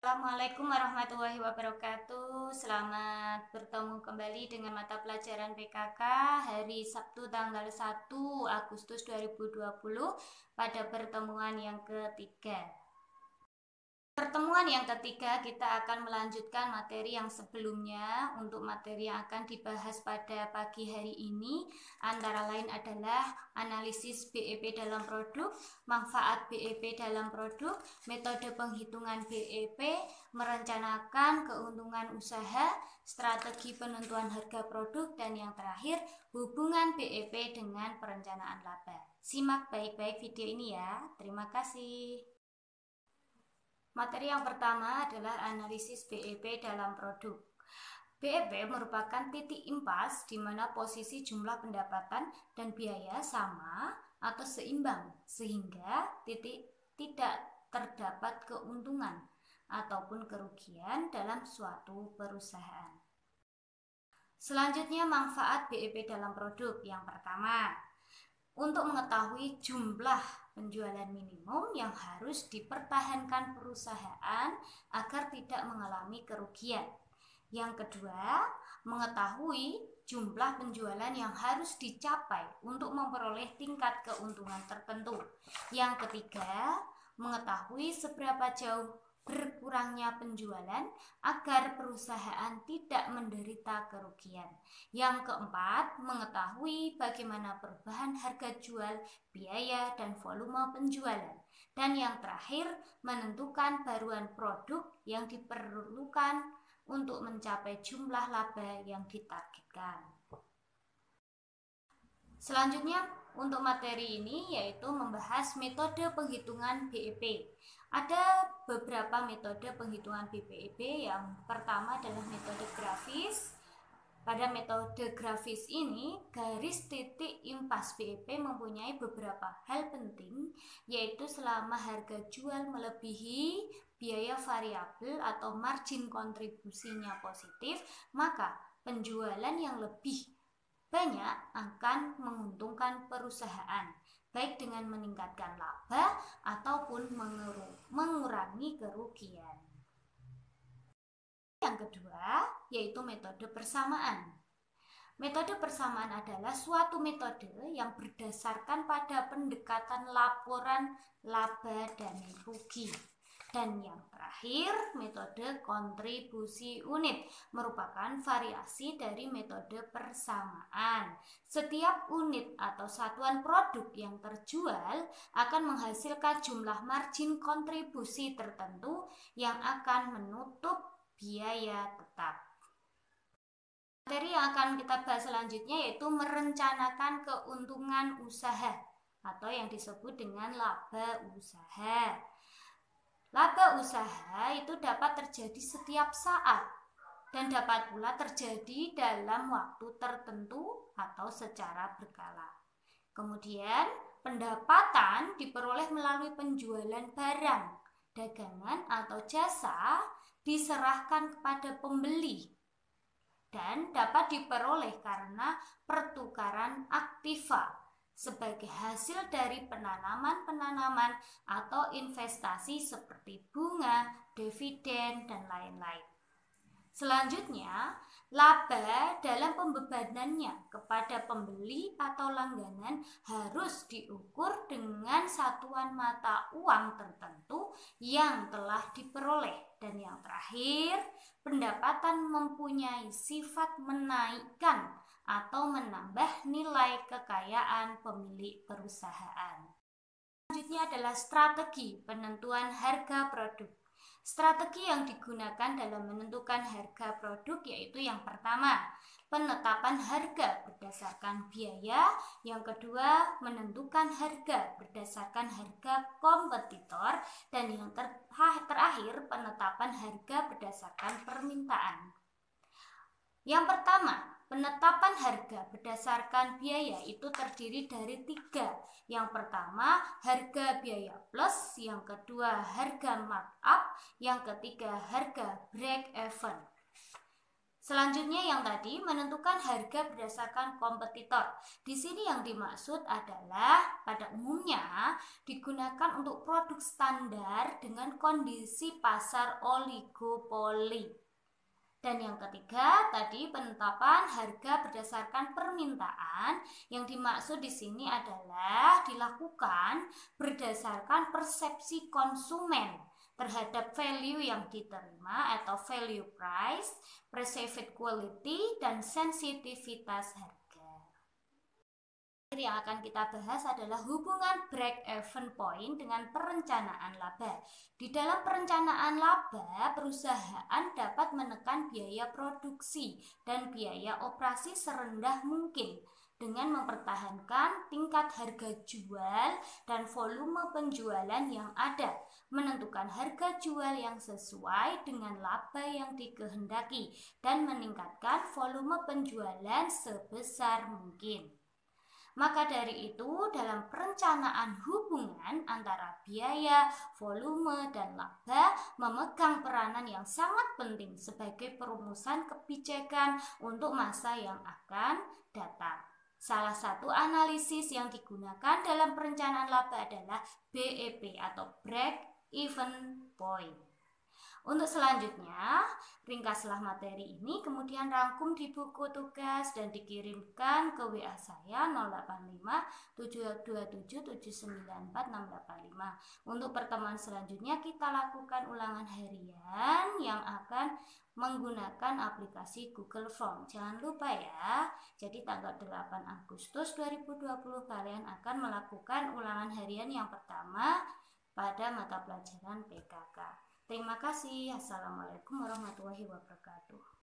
Assalamualaikum warahmatullahi wabarakatuh. Selamat bertemu kembali dengan mata pelajaran PKK hari Sabtu tanggal 1 Agustus 2020 pada pertemuan yang ketiga. Pertemuan yang ketiga kita akan melanjutkan materi yang sebelumnya. Untuk materi yang akan dibahas pada pagi hari ini antara lain adalah analisis BEP dalam produk, manfaat BEP dalam produk, metode penghitungan BEP, merencanakan keuntungan usaha, strategi penentuan harga produk, dan yang terakhir hubungan BEP dengan perencanaan laba. Simak baik-baik video ini ya. Terima kasih. Materi yang pertama adalah analisis BEP dalam produk. BEP merupakan titik impas di mana posisi jumlah pendapatan dan biaya sama atau seimbang sehingga tidak terdapat keuntungan ataupun kerugian dalam suatu perusahaan. Selanjutnya manfaat BEP dalam produk. Yang pertama, untuk mengetahui jumlah penjualan minimum yang harus dipertahankan perusahaan agar tidak mengalami kerugian. Yang kedua, mengetahui jumlah penjualan yang harus dicapai untuk memperoleh tingkat keuntungan tertentu. Yang ketiga, mengetahui seberapa jauh berkurangnya penjualan agar perusahaan tidak menderita kerugian. Yang keempat, mengetahui bagaimana perubahan harga jual, biaya, dan volume penjualan. Dan yang terakhir, menentukan baruan produk yang diperlukan untuk mencapai jumlah laba yang ditargetkan. Selanjutnya, untuk materi ini yaitu membahas metode penghitungan BEP. Ada beberapa metode penghitungan BEP. Yang pertama adalah metode grafis. Pada metode grafis ini, garis titik impas BEP mempunyai beberapa hal penting, yaitu selama harga jual melebihi biaya variabel atau margin kontribusinya positif, maka penjualan yang lebih banyak akan menguntungkan perusahaan, baik dengan meningkatkan laba ataupun mengurangi kerugian. Yang kedua, yaitu metode persamaan. Metode persamaan adalah suatu metode yang berdasarkan pada pendekatan laporan laba dan rugi. Dan yang terakhir, metode kontribusi unit merupakan variasi dari metode persamaan. Setiap unit atau satuan produk yang terjual akan menghasilkan jumlah margin kontribusi tertentu yang akan menutup biaya tetap. Materi yang akan kita bahas selanjutnya yaitu merencanakan keuntungan usaha atau yang disebut dengan laba usaha. Laba usaha itu dapat terjadi setiap saat dan dapat pula terjadi dalam waktu tertentu atau secara berkala. Kemudian, pendapatan diperoleh melalui penjualan barang, dagangan atau jasa diserahkan kepada pembeli dan dapat diperoleh karena pertukaran aktiva sebagai hasil dari penanaman atau investasi seperti bunga, dividen, dan lain-lain. Selanjutnya, laba dalam pembebanannya kepada pembeli atau langganan harus diukur dengan satuan mata uang tertentu yang telah diperoleh. Dan yang terakhir, pendapatan mempunyai sifat menaikkan atau menambah nilai kekayaan pemilik perusahaan. Selanjutnya adalah strategi penentuan harga produk. Strategi yang digunakan dalam menentukan harga produk yaitu yang pertama, penetapan harga berdasarkan biaya. Yang kedua, menentukan harga berdasarkan harga kompetitor. Dan yang terakhir, penetapan harga berdasarkan permintaan. Yang pertama, penetapan harga berdasarkan biaya itu terdiri dari 3. Yang pertama, harga biaya plus. Yang kedua, harga markup. Yang ketiga, harga break even. Selanjutnya yang tadi menentukan harga berdasarkan kompetitor. Di sini yang dimaksud adalah pada umumnya digunakan untuk produk standar dengan kondisi pasar oligopoli. Dan yang ketiga tadi penetapan harga berdasarkan permintaan. Yang dimaksud di sini adalah dilakukan berdasarkan persepsi konsumen terhadap value yang diterima atau value price, perceived quality, dan sensitivitas harga. Yang akan kita bahas adalah hubungan break-even point dengan perencanaan laba. Di dalam perencanaan laba, perusahaan dapat menekan biaya produksi dan biaya operasi serendah mungkin dengan mempertahankan tingkat harga jual dan volume penjualan yang ada, menentukan harga jual yang sesuai dengan laba yang dikehendaki, dan meningkatkan volume penjualan sebesar mungkin. Maka dari itu, dalam perencanaan hubungan antara biaya, volume, dan laba memegang peranan yang sangat penting sebagai perumusan kebijakan untuk masa yang akan datang. Salah satu analisis yang digunakan dalam perencanaan laba adalah BEP atau Break Even Point. Untuk selanjutnya, ringkaslah materi ini kemudian rangkum di buku tugas dan dikirimkan ke WA saya 085 727 794 685. Untuk pertemuan selanjutnya kita lakukan ulangan harian yang akan menggunakan aplikasi Google Form. Jangan lupa ya. Jadi tanggal 8 Agustus 2020 kalian akan melakukan ulangan harian yang pertama pada mata pelajaran PKK. Terima kasih. Assalamualaikum warahmatullahi wabarakatuh.